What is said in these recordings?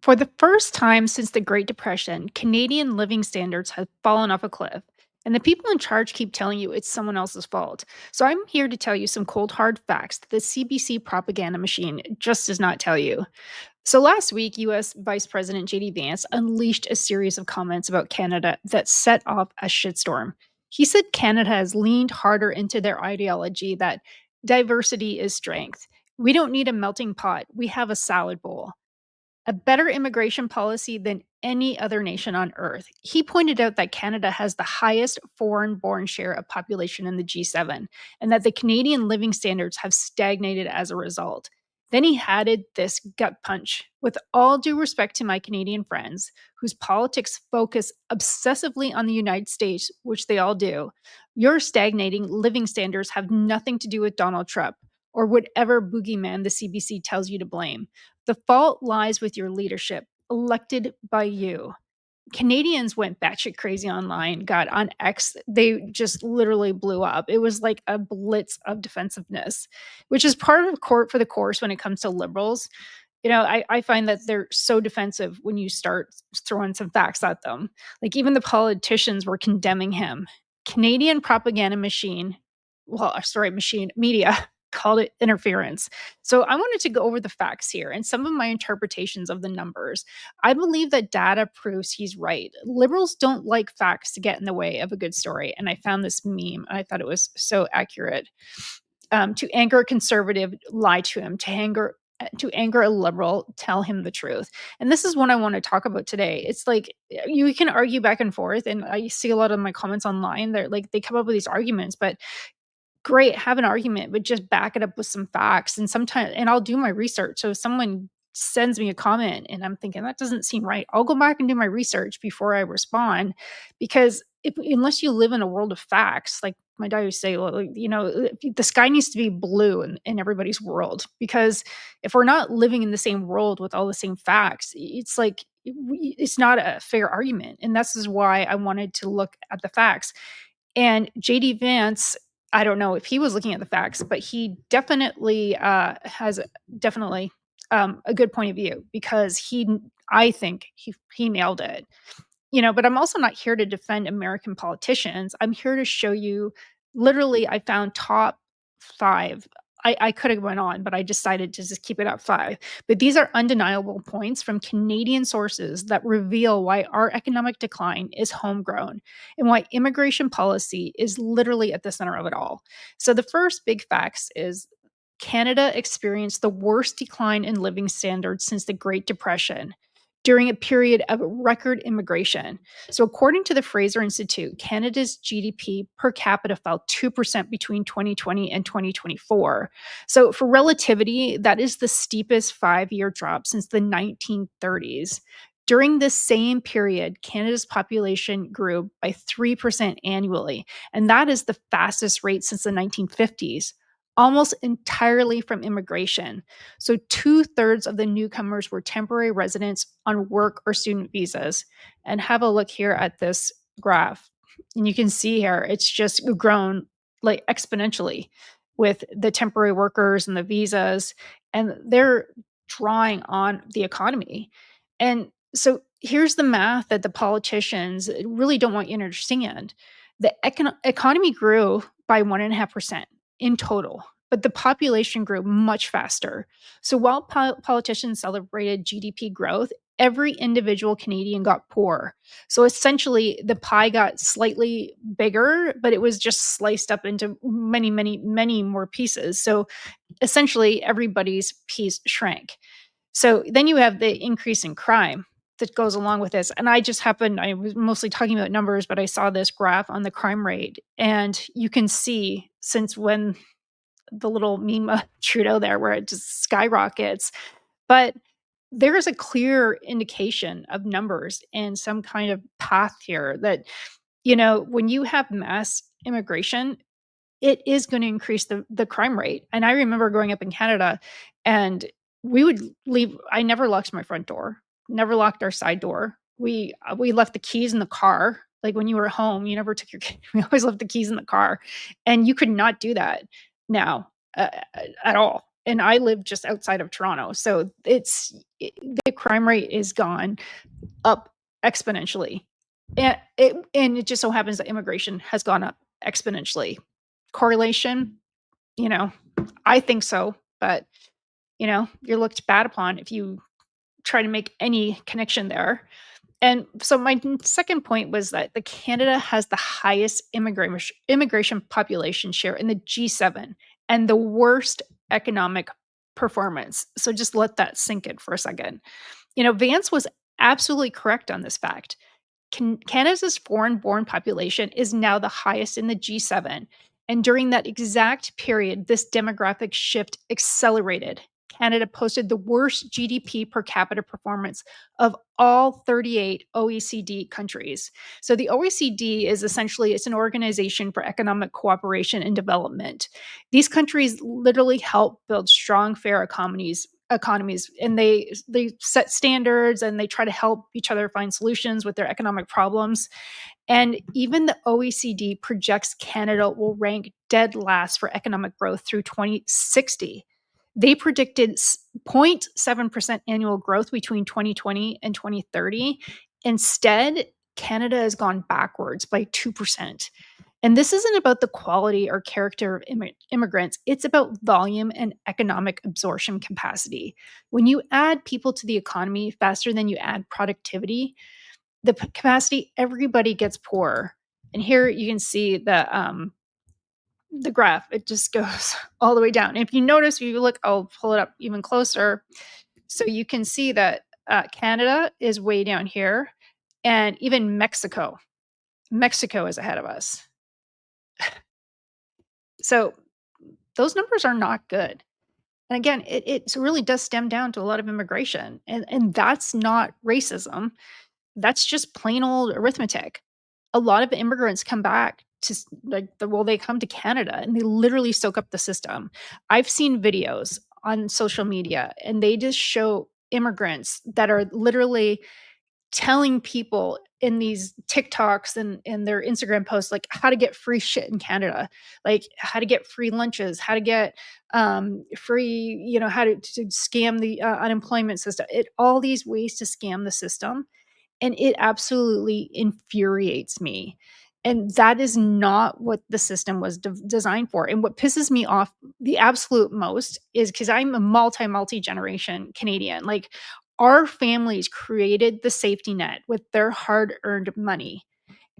For the first time since the Great Depression, Canadian living standards have fallen off a cliff, and the people in charge keep telling you it's someone else's fault. So I'm here to tell you some cold hard facts that the CBC propaganda machine just does not tell you. So last week, US Vice President JD Vance unleashed a series of comments about Canada that set off a shitstorm. He said Canada has leaned harder into their ideology that diversity is strength. We don't need a melting pot, we have a salad bowl, a better immigration policy than any other nation on earth. He pointed out that Canada has the highest foreign born share of population in the G7 and that the Canadian living standards have stagnated as a result. Then he added this gut punch. With all due respect to my Canadian friends, whose politics focus obsessively on the United States, which they all do, your stagnating living standards have nothing to do with Donald Trump or whatever boogeyman the CBC tells you to blame. The fault lies with your leadership, elected by you. Canadians went batshit crazy online. God, on X, they just literally blew up. It was like a blitz of defensiveness, which is part of court for the course when it comes to liberals. I find that they're so defensive when you start throwing some facts at them. Like even the politicians were condemning him. Canadian propaganda machine, machine media called it interference. So I wanted to go over the facts here and some of my interpretations of the numbers. I believe that data proves he's right. Liberals don't like facts to get in the way of a good story. And I found this meme. I thought it was so accurate. To anger a conservative, lie to him. To anger a liberal, tell him the truth. And this is what I want to talk about today. It's like you can argue back and forth, and I see a lot of my comments online. They're like they come up with these arguments, but great, have an argument, but just back it up with some facts. And I'll do my research. So if someone sends me a comment and I'm thinking that doesn't seem right, I'll go back and do my research before I respond. Because unless you live in a world of facts, like my dad used to say, well, like, the sky needs to be blue in everybody's world. Because if we're not living in the same world with all the same facts, it's like it's not a fair argument. And this is why I wanted to look at the facts. And JD Vance, I don't know if he was looking at the facts, but he definitely has definitely a good point of view because I think he nailed it. But I'm also not here to defend American politicians. I'm here to show you. Literally, I found top five. I could have went on, but I decided to just keep it at five. But these are undeniable points from Canadian sources that reveal why our economic decline is homegrown and why immigration policy is literally at the center of it all. So the first big facts is Canada experienced the worst decline in living standards since the Great Depression during a period of record immigration. So, according to the Fraser Institute, Canada's GDP per capita fell 2% between 2020 and 2024. So, for relativity, that is the steepest 5 year drop since the 1930s. During this same period, Canada's population grew by 3% annually, and that is the fastest rate since the 1950s, almost entirely from immigration. So, two-thirds of the newcomers were temporary residents on work or student visas. And have a look here at this graph. And you can see here, it's just grown like exponentially with the temporary workers and the visas, and they're drawing on the economy. And so, here's the math that the politicians really don't want you to understand. The economy grew by 1.5% in total, but the population grew much faster. So while politicians celebrated GDP growth, every individual Canadian got poor. So essentially, the pie got slightly bigger, but it was just sliced up into many, many, many more pieces. So essentially, everybody's piece shrank. So then you have the increase in crime that goes along with this. And I was mostly talking about numbers, but I saw this graph on the crime rate. And you can see since when the little meme of Trudeau there where it just skyrockets. But there is a clear indication of numbers and some kind of path here that, when you have mass immigration, it is going to increase the crime rate. And I remember growing up in Canada and we would leave. I never locked my front door, never locked our side door. We left the keys in the car. Like when you were home, you never took your we always left the keys in the car. And you could not do that now at all. and I live just outside of Toronto, so the crime rate is gone up exponentially. And it just so happens that immigration has gone up exponentially. Correlation, you know, I think so, but, you're looked bad upon if you try to make any connection there. And so my second point was that the Canada has the highest immigration population share in the G7 and the worst economic performance. So just let that sink in for a second. Vance was absolutely correct on this fact. Canada's foreign born population is now the highest in the G7. And during that exact period, this demographic shift accelerated. Canada posted the worst GDP per capita performance of all 38 OECD countries. So the OECD is essentially it's an organization for economic cooperation and development. These countries literally help build strong, fair economies, and they set standards and they try to help each other find solutions with their economic problems. And even the OECD projects Canada will rank dead last for economic growth through 2060. They predicted 0.7% annual growth between 2020 and 2030. Instead, Canada has gone backwards by 2%. And this isn't about the quality or character of immigrants, it's about volume and economic absorption capacity. When you add people to the economy faster than you add productivity, capacity, everybody gets poorer. And here you can see the graph, it just goes all the way down. And if you notice, if you look, I'll pull it up even closer. So you can see that Canada is way down here, and even Mexico is ahead of us. So those numbers are not good. And again, it really does stem down to a lot of immigration. And that's not racism. That's just plain old arithmetic. A lot of immigrants come back to they come to Canada and they literally soak up the system. I've seen videos on social media and they just show immigrants that are literally telling people in these TikToks and their Instagram posts, like, how to get free shit in Canada, like how to get free lunches, how to get free, how to scam the unemployment system. All these ways to scam the system, and it absolutely infuriates me. And that is not what the system was designed for. And what pisses me off the absolute most is because I'm a multi generation Canadian. Like, our families created the safety net with their hard earned money,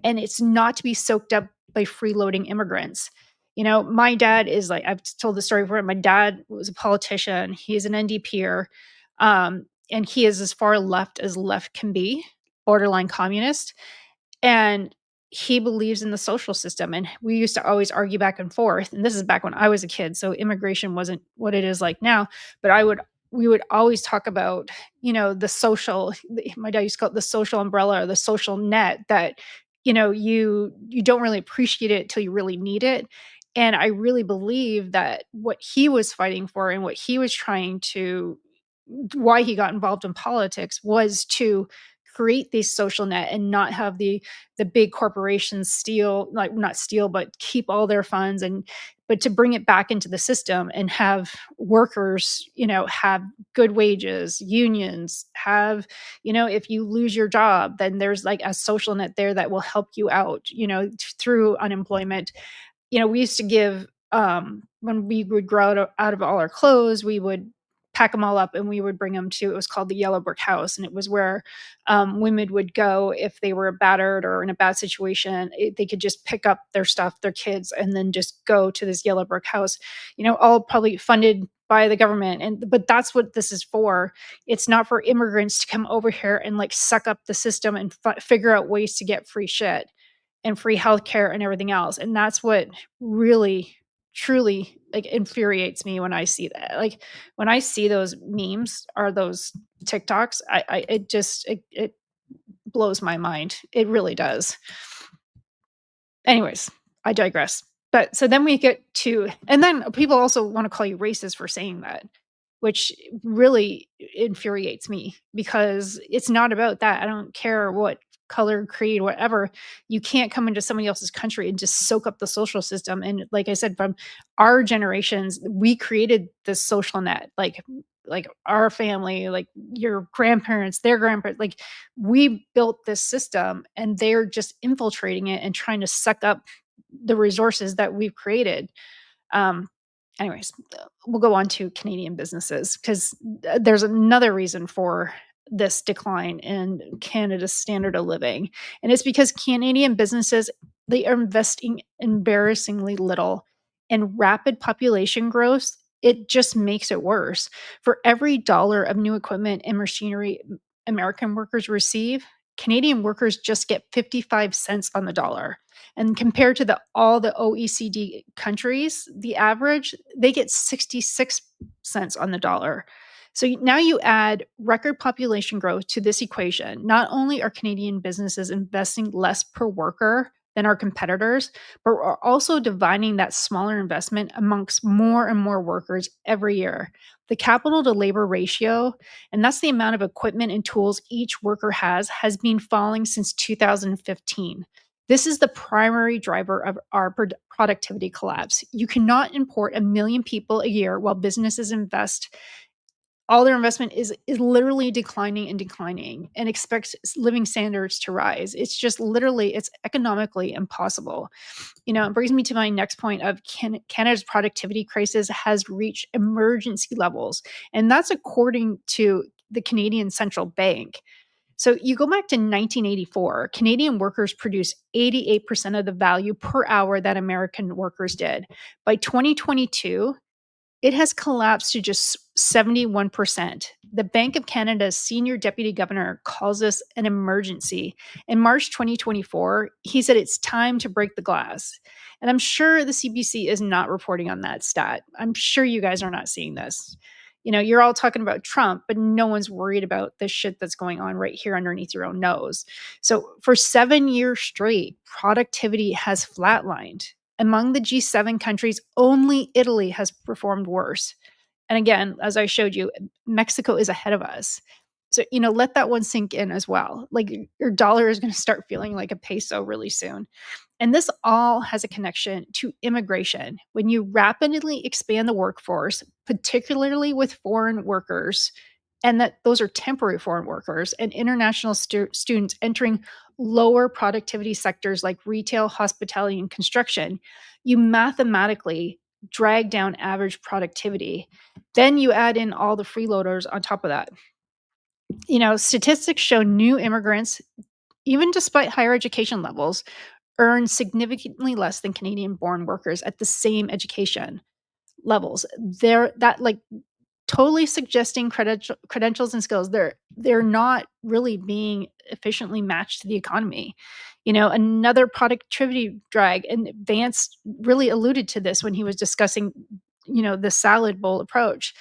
and it's not to be soaked up by freeloading immigrants. My dad is like, I've told the story before. My dad was a politician. He is an NDPer, and he is as far left as left can be, borderline communist. And he believes in the social system. And we used to always argue back and forth. And this is back when I was a kid. So immigration wasn't what it is like now. But we would always talk about, my dad used to call it the social umbrella or the social net that, you don't really appreciate it till you really need it. And I really believe that what he was fighting for and what he was trying to why he got involved in politics was to create this social net and not have the big corporations steal, like, not steal, but keep all their funds, and but to bring it back into the system and have workers, have good wages, unions, have, if you lose your job, then there's like a social net there that will help you out, through unemployment. We used to give, when we would grow out of all our clothes, we would pack them all up and we would bring them to, it was called the Yellow Brick House. And it was where women would go if they were battered or in a bad situation. They could just pick up their stuff, their kids, and then just go to this Yellow Brick House, all probably funded by the government. But that's what this is for. It's not for immigrants to come over here and like suck up the system and figure out ways to get free shit and free healthcare and everything else. And that's what really truly like infuriates me when I see that. Like, when I see those memes or those TikToks, it blows my mind. It really does. Anyways, I digress. But so then we get to, and then people also want to call you racist for saying that, which really infuriates me because it's not about that. I don't care what color, creed, whatever, you can't come into somebody else's country and just soak up the social system. And like I said, from our generations, we created this social net, like our family, like your grandparents, their grandparents, like we built this system and they're just infiltrating it and trying to suck up the resources that we've created. Um, anyways, we'll go on to Canadian businesses because there's another reason for this decline in Canada's standard of living, and it's because Canadian businesses, they are investing embarrassingly little in rapid population growth. It just makes it worse. For every dollar of new equipment and machinery American workers receive, Canadian workers just get 55 cents on the dollar. And compared to all the OECD countries, the average, they get 66 cents on the dollar. So now you add record population growth to this equation. Not only are Canadian businesses investing less per worker than our competitors, but are also dividing that smaller investment amongst more and more workers every year. The capital to labor ratio, and that's the amount of equipment and tools each worker has been falling since 2015. This is the primary driver of our productivity collapse. You cannot import a million people a year while businesses invest. All their investment is literally declining and declining, and expect living standards to rise. It's just literally, it's economically impossible. It brings me to my next point of Canada's productivity crisis has reached emergency levels, and that's according to the Canadian Central Bank. So you go back to 1984, Canadian workers produced 88% of the value per hour that American workers did. By 2022, it has collapsed to just 71%. The Bank of Canada's senior deputy governor calls this an emergency. In March 2024, he said it's time to break the glass. And I'm sure the CBC is not reporting on that stat. I'm sure you guys are not seeing this. You're all talking about Trump, but no one's worried about the shit that's going on right here underneath your own nose. So for 7 years straight, productivity has flatlined. Among the G7 countries, only Italy has performed worse. And again, as I showed you, Mexico is ahead of us. So, let that one sink in as well. Like your dollar is going to start feeling like a peso really soon. And this all has a connection to immigration. When you rapidly expand the workforce, particularly with foreign workers, and that those are temporary foreign workers and international students entering lower productivity sectors like retail, hospitality, and construction, you mathematically drag down average productivity. Then you add in all the freeloaders on top of that. Statistics show new immigrants, even despite higher education levels, earn significantly less than Canadian born workers at the same education levels. They're that like totally suggesting credentials and skills. They're not really being efficiently matched to the economy. Another productivity drag, and Vance really alluded to this when he was discussing, the salad bowl approach.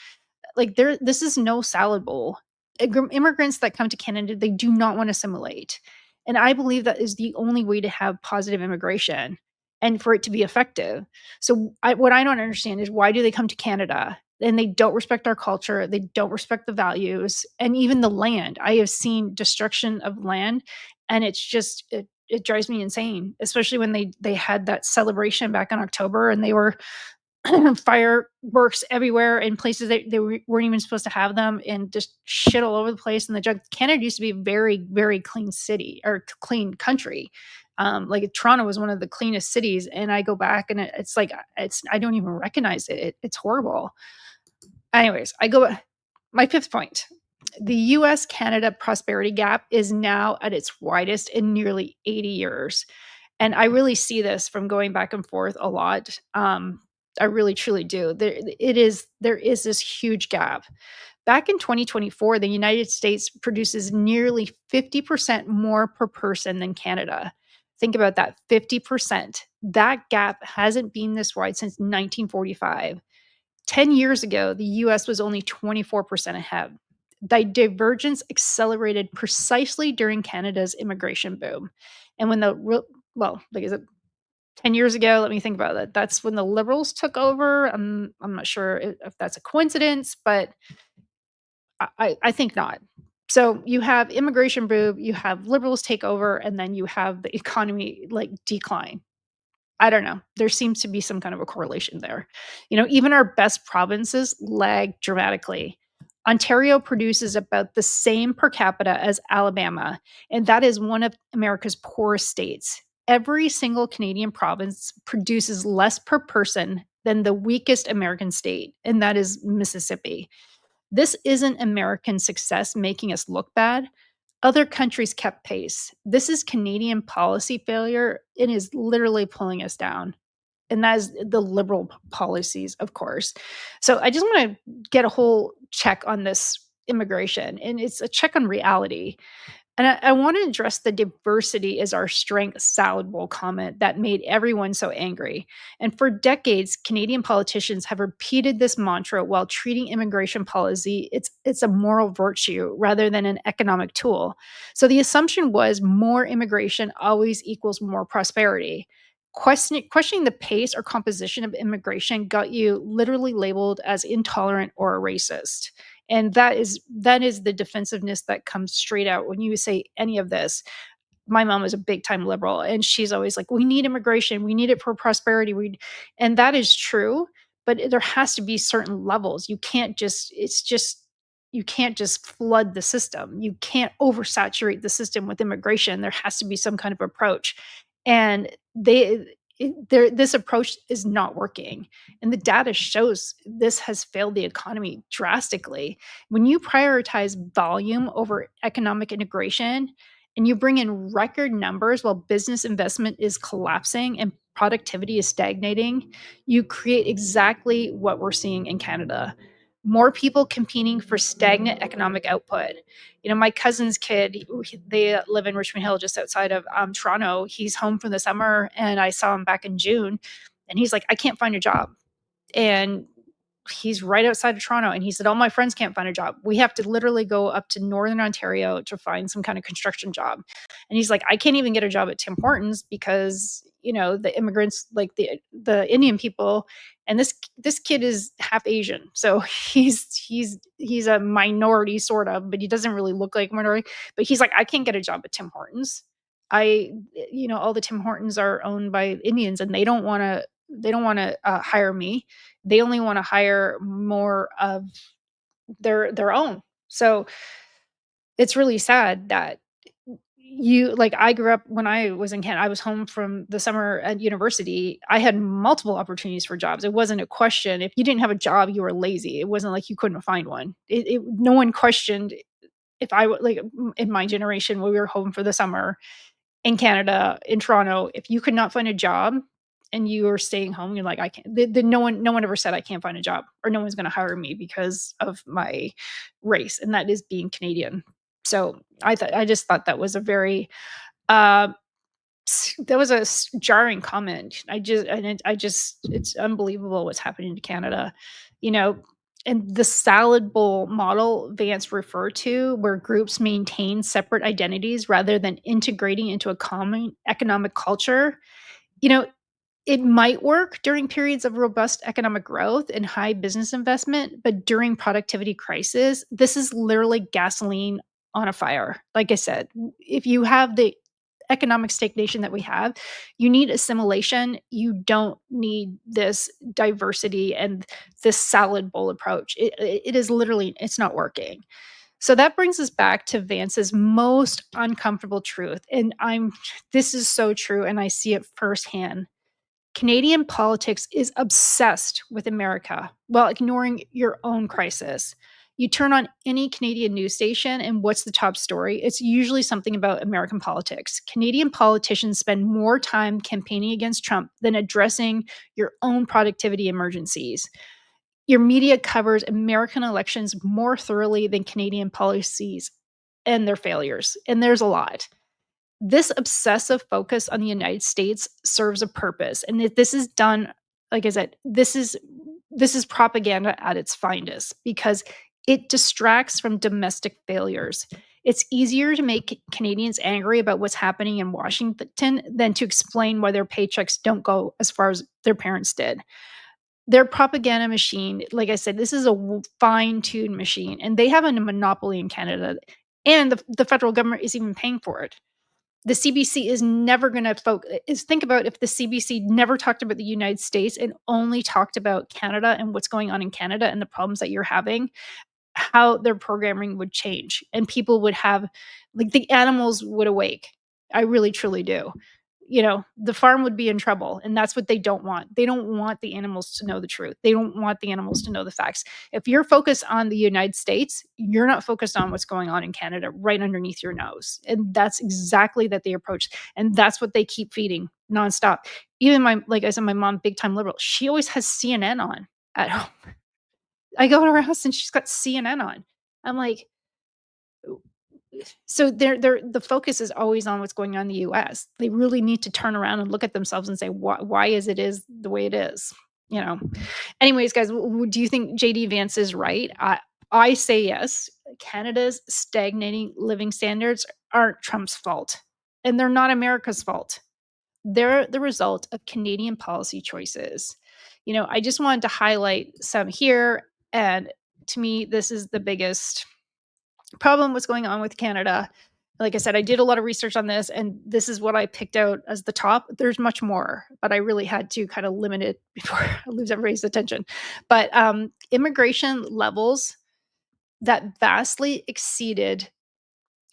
Like this is no salad bowl. Immigrants that come to Canada, they do not want to assimilate. And I believe that is the only way to have positive immigration and for it to be effective. So what I don't understand is, why do they come to Canada and they don't respect our culture, they don't respect the values and even the land. I have seen destruction of land, and it drives me insane, especially when they had that celebration back in October and they were fireworks everywhere in places that weren't even supposed to have them, and just shit all over the place. And the jug Canada used to be a very, very clean city or clean country. Like Toronto was one of the cleanest cities, and I go back and it's like I don't even recognize it. It's horrible. Anyways, I go my fifth point. The US Canada prosperity gap is now at its widest in nearly 80 years. And I really see this from going back and forth a lot. I really truly do. There is this huge gap. Back in 2024, the United States produces nearly 50% more per person than Canada. Think about that, 50%. That gap hasn't been this wide since 1945. 10 years ago, the US was only 24% ahead. The divergence accelerated precisely during Canada's immigration boom. And when like I said, 10 years ago, let me think about that. That's when the Liberals took over. I'm not sure if that's a coincidence, but I think not. So you have immigration boom, you have liberals take over, and then you have the economy like decline. I don't know. There seems to be some kind of a correlation there. Even our best provinces lag dramatically. Ontario produces about the same per capita as Alabama, and that is one of America's poorest states. Every single Canadian province produces less per person than the weakest American state, and that is Mississippi. This isn't American success making us look bad. Other countries kept pace. This is Canadian policy failure. It is literally pulling us down. And that is the liberal policies, of course. So I just want to get a whole check on this immigration, and it's a check on reality. And I want to address the diversity is our strength salad bowl comment that made everyone so angry. And for decades, Canadian politicians have repeated this mantra while treating immigration policy it's a moral virtue rather than an economic tool. So the assumption was more immigration always equals more prosperity. Questioning the pace or composition of immigration got you literally labeled as intolerant or a racist. And that is the defensiveness that comes straight out when you say any of this. My mom is a big time liberal, and she's always like, "We need immigration. We need it for prosperity." And that is true, but there has to be certain levels. You can't just flood the system. You can't oversaturate the system with immigration. There has to be some kind of approach. And this approach is not working. And the data shows this has failed the economy drastically. When you prioritize volume over economic integration, and you bring in record numbers while business investment is collapsing and productivity is stagnating, you create exactly what we're seeing in Canada. More people competing for stagnant economic output. My cousin's kid, they live in Richmond Hill, just outside of Toronto. He's home for the summer, and I saw him back in June, and he's like, I can't find a job. And he's right outside of Toronto, and he said, "All my friends can't find a job. We have to literally go up to Northern Ontario to find some kind of construction job." And he's like, "I can't even get a job at Tim Hortons because, the immigrants, like the Indian people, and this kid is half Asian. So he's a minority sort of, but he doesn't really look like a minority. But he's like, I can't get a job at Tim Hortons. I all the Tim Hortons are owned by Indians, and they don't want to hire me. They only want to hire more of their own." So it's really sad that I grew up when I was in Canada. I was home from the summer at university. I had multiple opportunities for jobs. It wasn't a question. If you didn't have a job, you were lazy. It wasn't like you couldn't find one. No one questioned if in my generation when we were home for the summer in Canada, in Toronto, if you could not find a job and you were staying home, you're like, "I can't." No one ever said, "I can't find a job," or "No one's gonna hire me because of my race," and that is being Canadian. So, I just thought that was a very, uh, that was a jarring comment. I just it's unbelievable what's happening to Canada, you know? And the salad bowl model Vance referred to, where groups maintain separate identities rather than integrating into a common economic culture, you know, it might work during periods of robust economic growth and high business investment, but during productivity crisis, this is literally gasoline on a fire. Like I said, if you have the economic stagnation that we have, you need assimilation. You don't need this diversity and this salad bowl approach. It is literally, it's not working. So that brings us back to Vance's most uncomfortable truth. And this is so true. And I see it firsthand. Canadian politics is obsessed with America while ignoring your own crisis. You turn on any Canadian news station, and what's the top story? It's usually something about American politics. Canadian politicians spend more time campaigning against Trump than addressing your own productivity emergencies. Your media covers American elections more thoroughly than Canadian policies and their failures. And there's a lot. This obsessive focus on the United States serves a purpose, and if this is done, like I said, this is propaganda at its finest because it distracts from domestic failures. It's easier to make Canadians angry about what's happening in Washington than to explain why their paychecks don't go as far as their parents did. Their propaganda machine, like I said, this is a fine-tuned machine, and they have a monopoly in Canada. and the federal government is even paying for it. The CBC is never gonna is think about if the CBC never talked about the United States and only talked about Canada and what's going on in Canada and the problems that you're having, how their programming would change and people would have like, the animals would awake. I really truly do. The farm would be in trouble, and that's what they don't want. They don't want the animals to know the truth. They don't want the animals to know the facts. If you're focused on the United States, you're not focused on what's going on in Canada right underneath your nose, and that's exactly that the approach, and that's what they keep feeding nonstop. Even like I said, my mom, big time liberal, she always has CNN on at home. I go to her house and she's got CNN on. I'm like, so they're the focus is always on what's going on in the US. They really need to turn around and look at themselves and say, why is the way it is? You know. Anyways, guys, do you think JD Vance is right? I say yes. Canada's stagnating living standards aren't Trump's fault, and they're not America's fault. They're the result of Canadian policy choices. I just wanted to highlight some here, and to me, this is the biggest problem what's going on with Canada. Like I said, I did a lot of research on this, and this is what I picked out as the top. There's much more, but I really had to kind of limit it before I lose everybody's attention. But immigration levels that vastly exceeded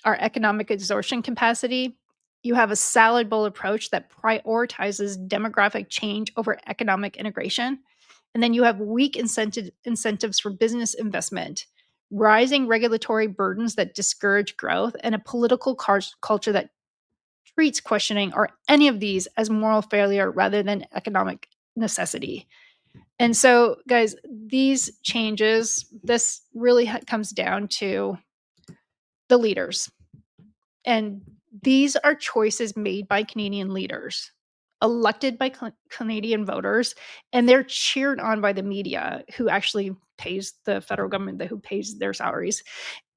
our economic absorption capacity. You have a salad bowl approach that prioritizes demographic change over economic integration. And then you have weak incentives for business investment, rising regulatory burdens that discourage growth, and a political culture that treats questioning or any of these as moral failure rather than economic necessity. And so, guys, these changes, this really comes down to the leaders. And these are choices made by Canadian leaders, elected by Canadian voters, and they're cheered on by the media who actually pays the federal government, who pays their salaries,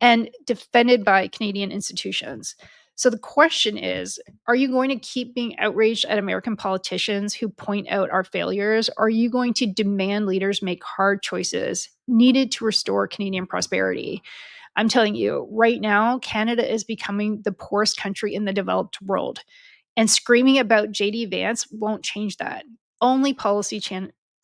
and defended by Canadian institutions. So the question is, are you going to keep being outraged at American politicians who point out our failures? Or are you going to demand leaders make hard choices needed to restore Canadian prosperity? I'm telling you, right now, Canada is becoming the poorest country in the developed world. And screaming about JD Vance won't change that. Only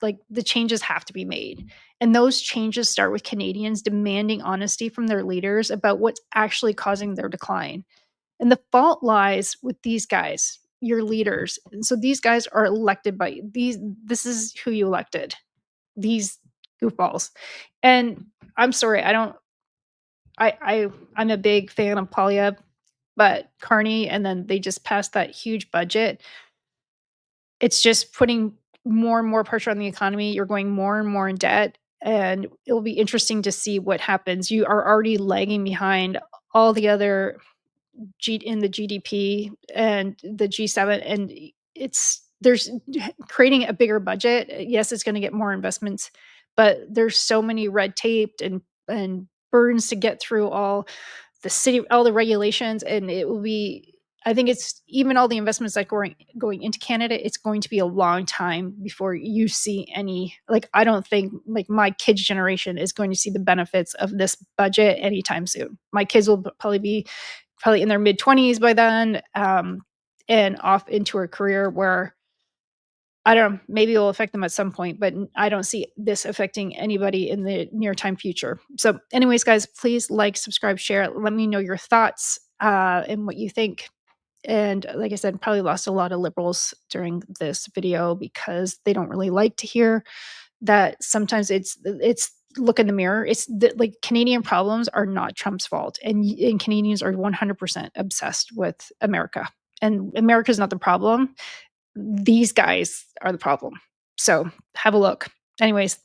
like the changes have to be made. And those changes start with Canadians demanding honesty from their leaders about what's actually causing their decline. And the fault lies with these guys, your leaders. And so these guys are elected by this is who you elected. These goofballs. And I'm sorry, I don't I'm a big fan of Polyev, but Carney, and then they just passed that huge budget. It's just putting more and more pressure on the economy. You're going more and more in debt, and it'll be interesting to see what happens. You are already lagging behind all the other in the GDP and the G7, and there's creating a bigger budget. Yes, it's going to get more investments, but there's so many red taped and burdens to get through all the regulations, and it will be. I think it's even all the investments that going into Canada. It's going to be a long time before you see any. Like I don't think like my kids' generation is going to see the benefits of this budget anytime soon. My kids will probably in their mid-20s by then, and off into a career where I don't know, maybe it'll affect them at some point, but I don't see this affecting anybody in the near time future. So, anyways, guys, please like, subscribe, share. Let me know your thoughts and what you think. And like I said, probably lost a lot of liberals during this video because they don't really like to hear that sometimes it's look in the mirror. Like Canadian problems are not Trump's fault, and Canadians are 100% obsessed with America, and America's not the problem. These guys are the problem. So have a look. Anyways,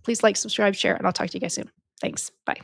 please like, subscribe, share, and I'll talk to you guys soon. Thanks. Bye.